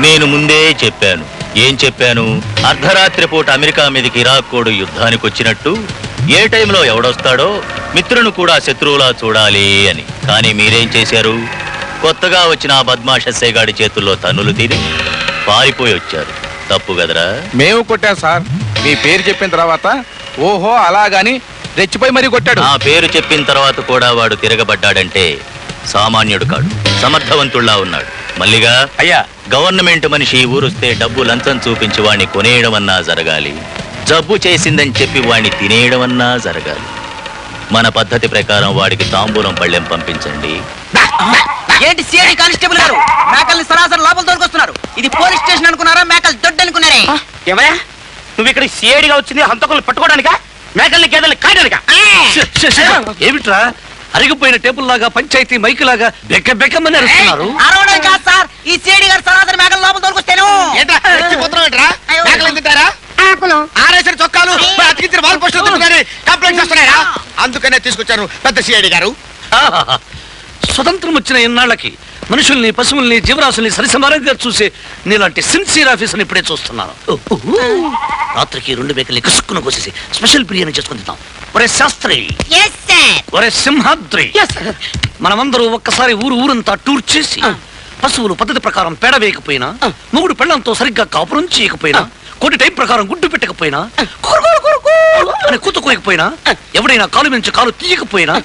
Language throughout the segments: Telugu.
నేను ముందే చెప్పాను. ఏం చెప్పాను? అర్ధరాత్రి పూట అమెరికా మీదకి ఇరాక్ కోడు యుద్ధానికి వచ్చినట్టు ఏ టైంలో ఎవడొస్తాడో మిత్రులను కూడా శత్రువులా చూడాలి అని. కానీ మీరేం చేశారు? కొత్తగా వచ్చిన ఆ బద్మాష్ ఎస్ఐగాడి చేతుల్లో తన్నులు తిని పారిపోయి వచ్చారు. తప్పు కదరా? మేము కొట్టాం సార్. మీ పేరు చెప్పిన తర్వాత ఓహో అలాగాని రెచ్చిపోయి మరీ కొట్టాడు. ఆ పేరు చెప్పిన తర్వాత కూడా వాడు తిరగబడ్డాడంటే సామాన్యుడు కాడు, సమర్థవంతుల్లా ఉన్నాడు. మల్లిగా అయ్యా, గవర్నమెంట్ మనిషి ఊరొస్తే డబ్బు లంచం చూపించి వాణ్ణి కొనేయడం అన్నా జరగాలి, జబ్బు చేసిందని చెప్పి వాణ్ణి తినేయడం అన్నా జరగాలి. మన పద్ధతి ప్రకారం వాడికి తాంబూలం పళ్ళెం పంపించండి. ఏంటి సిఐడి కానిస్టేబుల్ గారు మేకల్ని సరాసరి లోపల తోలుకొస్తున్నారు? ఇది పోలీస్ స్టేషన్ అనుకున్నారా, మేకలు దొడ్డు అనుకున్నారే? ఏమయ్యా నువ్వు ఇక్కడ సిఐడిగా వచ్చింది హంతకులు పట్టుకోవడానికా, మేకల్ని గేదెల్ని కాయడానికా? ఏమిట్రా అరిగిపోయిన టేబుల్ లాగా, పంచాయతీ మైక్ లాగా బెక్క బెక్కమని అరుస్తున్నారు? అరవడం కాదు సార్, ఈ సిఐడి గారు సరాసరి మేకలు లోపల తోలుకొస్తాను. ఆరేసిన చొక్కాలు అతికించిన వాల్ పోస్టులు కంప్లైంట్స్ వస్తున్నాయా? అందుకనే తీసుకొచ్చాను పెద్ద సిఐడి గారు. స్వతంత్రం వచ్చిన ఇన్నాళ్ళకి మనుషుల్ని, పశువుల్ని, జీవరాశుల్ని సరిసమానంగా చూసే నీలాంటి సిన్సియర్ ఆఫీసర్ని ఇప్పుడే చూస్తున్నాను. రాత్రికి 2 మేకల్ని కసుక్కున కోసేసి స్పెషల్ బిర్యానీ చేసుకుని తిందాం. ఒరే శాస్త్రి, ఒరే సింహాద్రి, మనమందరూ ఒక్కసారి ఊరంతా టూర్ చేసి పశువులు పద్ధతి ప్రకారం పేడ వేయకపోయినా, మొగుడు పెళ్ళంతో సరిగ్గా కాపురం చేయకపోయినా, కొన్ని టైం ప్రకారం గుడ్డు పెట్టకపోయినా, అని కూతుకోయకపోయినా, ఎవడైనా కాలు మించి కాలు తీయకపోయినా,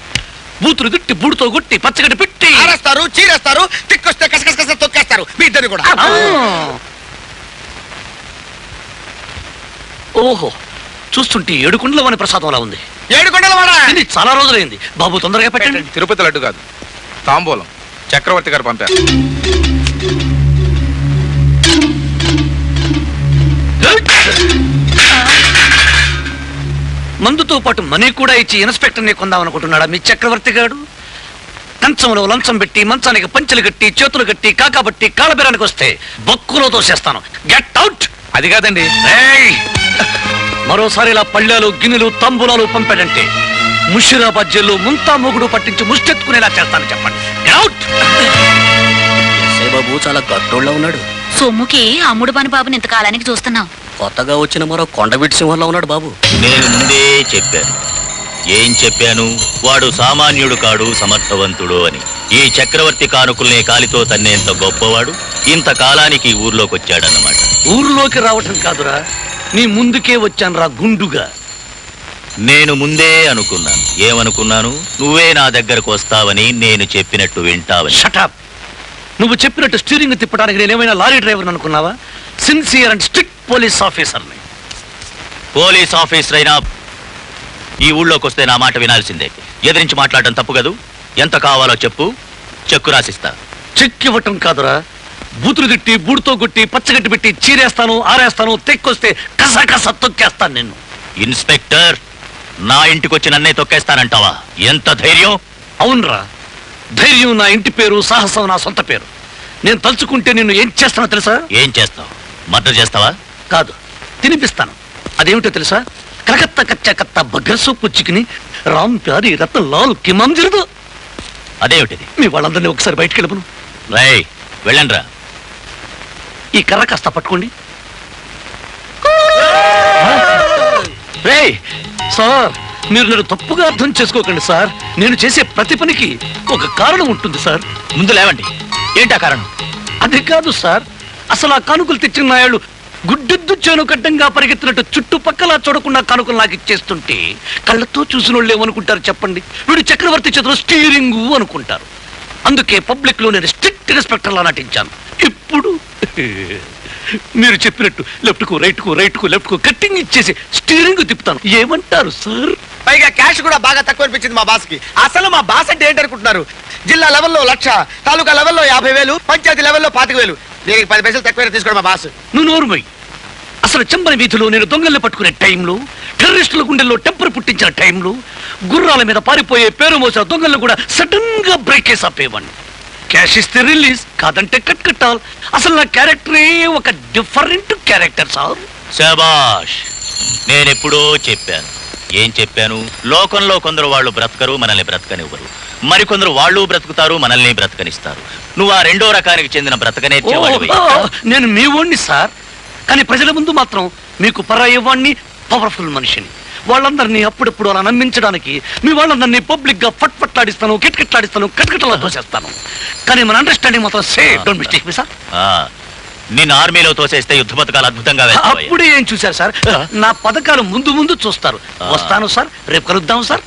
బూతులు తిట్టి బూడితో గుట్టి పచ్చగడ్డి పెట్టి ఆరేస్తారు, చీరేస్తారు, తిక్కొస్తే కసకస తొక్కేస్తారు మీ ఇద్దరిని కూడా. ఓహో, చూస్తుంటే 7 కుండల వాని ప్రసాదంలా ఉంది. 7 కొండల వాడా? ఇది చాలా రోజులైంది బాబు, తొందరగా పెట్టండి. తిరుపతి లడ్డు కాదు, తాంబూలం చక్రవర్తి గారు పంపారు. మందుతో పాటు మనీ కూడా ఇచ్చి ఇన్స్పెక్టర్ని కొందామనుకుంటున్నాడా మీ చక్రవర్తి గారు? కంచంలో లంచం పెట్టి, మంచానికి పంచెలు కట్టి, చేతులు కట్టి, కాకబట్టి కాళ్ళబెరానికి వస్తే బొక్కులో తోసేస్తాను. Get out. అది కాదండి, మరోసారి ఇలా పళ్ళాలు, గిన్నెలు, తంబూలాలు పంపాడంటే ముషిరాబాద్ జైల్లో ముంతా మొగుడు పట్టించి ముష్టెత్తుకునేలా చేస్తాను. చెప్పండి. Get out. బాబు చాలా గట్టోళ్ళ ఉన్నాడు. సొమ్ముకి అమ్ముడు పని బాబుని ఇంతకాలానికి చూస్తున్నాం. కొత్తగా వచ్చిన మరో కొండవీటి సింహంలో ఉన్నాడు బాబు. నేను ముందే చెప్పాను. ఏం చెప్పాను? వాడు సామాన్యుడు కాడు, సమర్థవంతుడు అని. ఈ చక్రవర్తి కానుకల్ని కాలితో తన్నేంత గొప్పవాడు ఇంతకాలానికి ఊర్లోకి వచ్చాడన్నమాట. ఊర్లోకి రావటం కాదురా, నీ ముందుకే వచ్చాను రా గుండుగా. నేను ముందే అనుకున్నాను. ఏమనుకున్నాను? నువ్వే నా దగ్గరకు వస్తావని, నేను చెప్పినట్టు వింటావని. షటప్. నువ్వు చెప్పినట్టు స్టీరింగ్ తిప్పడానికి నేనేమైనా లారీ డ్రైవర్ అనుకున్నావా? సిన్సియర్ అండ్ స్ట్రిక్ట్ పోలీస్ ఆఫీసర్ని. పోలీస్ ఆఫీసర్ అయినా ఈ ఊళ్ళోకి వస్తే నా మాట వినాల్సిందే. ఎదిరించి మాట్లాడటం తప్పు కదూ. ఎంత కావాలో చెప్పు, చెక్కు రాసిస్తా. చెక్ ఇవ్వటం కాదురా, బూతులు తిట్టి, బూడితో కొట్టి, పచ్చగట్టి పెట్టి చీరేస్తాను, ఆరేస్తాను, తెక్కొస్తే కసకస తొక్కేస్తాను నిన్ను. ఇన్స్పెక్టర్, నా ఇంటికొచ్చి నన్నే తొక్కేస్తానంటావా? ఎంత ధైర్యం? అవునరా, ధైర్యం నా ఇంటి పేరు, సాహసం నా సొంత పేరు. నేను తలుచుకుంటే నిన్ను ఏం చేస్తానో తెలుసా? ఏం చేస్తావు? మర్డర్ చేస్తావా? కాదు, తినిపిస్తాను. అదేమిటో తెలుసా? కలకత్తా కచ్చా కత్తా బగ్గర్ సూపు చికెని రామ్ ప్యారీ రత్న లాల్ కిమాం జరుదు. అదేమిటిది? మీ వాళ్ళందరినీ ఒకసారి బయటికి వెళ్ళను. రై, వెళ్ళండ్రా. ఈ కర్ర కాస్త పట్టుకోండి. రేయ్ సార్, మీరు నన్ను తప్పుగా అర్థం చేసుకోకండి సార్. నేను చేసే ప్రతి పనికి ఒక కారణం ఉంటుంది సార్. ముందు లేవండి. ఏంటా కారణం? అది కాదు సార్, అసలు ఆ కానుకలు తెచ్చిన నాయాళ్ళు గుడ్డెద్దు చేను కడ్డంగా పరిగెత్తినట్టు చుట్టుపక్కల చూడకుండా కానుకలు నాకు ఇచ్చేస్తుంటే కళ్ళతో చూసిన వాళ్ళు ఏమనుకుంటారు చెప్పండి? వీడు చక్రవర్తి చేతిలో స్టీరింగు అనుకుంటారు. అందుకే పబ్లిక్ లో నేను స్ట్రిక్ట్ ఇన్స్పెక్టర్లా నటించాను. ఇప్పుడు మీరు చెప్పినట్టు లెఫ్ట్ కు రైట్ కు లెఫ్ట్ కు కట్టింగ్ ఇచ్చేసి స్టీరింగ్ తిప్పుతాను. ఏమంటారు సార్? పైగా క్యాష్ కూడా బాగా తక్కువ అనిపించింది మా బాస్ కి. అసలు మా బాస్ అంటే ఏంటనుకుంటున్నారు? జిల్లా లెవెల్లో 1,00,000, తాలూకా లెవెల్లో 50,000, పంచాయతీ లెవెల్లో 25,000. దీనికి 10 పైసలు తక్కువ తీసుకోండి మా బాస్. నువ్వు నోరుమోయ్. అసలు చెంబని వీధిలో నేను దొంగల్ని పట్టుకునే టైంలో, టెర్రరిస్టుల గుండెల్లో టెంపర్ పుట్టించిన టైంలో, గుర్రాల మీద పారిపోయే పేరు మోసిన దొంగలను కూడా సడన్ గా బ్రేక్ వేసి ఆపేవాడిని. క్యాష్ ఇస్తే రిలీజ్, కాదంటే కట్టాలి. అసలు నా క్యారెక్టరే ఒక డిఫరెంట్ క్యారెక్టర్ సార్. శభాష్. నేనెప్పుడో చెప్పాను. ఏం చెప్పాను? లోకంలో కొందరు వాళ్ళు బ్రతకరు, మనల్ని బ్రతకనివ్వరు. మరికొందరు వాళ్ళు బ్రతుకుతారు, మనల్ని బ్రతకనిస్తారు. నువ్వు ఆ రెండో రకానికి చెందిన బ్రతకనేర్చేవాడివి. నేను మీ వాణ్ణి సార్, కానీ ప్రజల ముందు మాత్రం మీకు పరాయి వాణ్ణి, పవర్ఫుల్ మనిషిని. వాళ్ళందరినీ అప్పుడప్పుడు అలా నమ్మించడానికి మీ వాళ్ళందరినీ పబ్లిక్ గా ఫట్ఫట్లాడిస్తాను, కిట్కిట్లాడిస్తాను, కట్కటలా తోసేస్తాను. కానీ మన అండర్స్టాండింగ్ మాత్రం same. Don't mistake me sir. నిన్ను ఆర్మీలో తోసేస్తే యుద్ధ పథకాలు అద్భుతంగా వేస్తావయ్యా. అప్పుడే ఏం చూశారు సార్, నా పథకాలు ముందు ముందు చూస్తారు. వస్తాను సార్, రేపు కలుద్దాం సార్.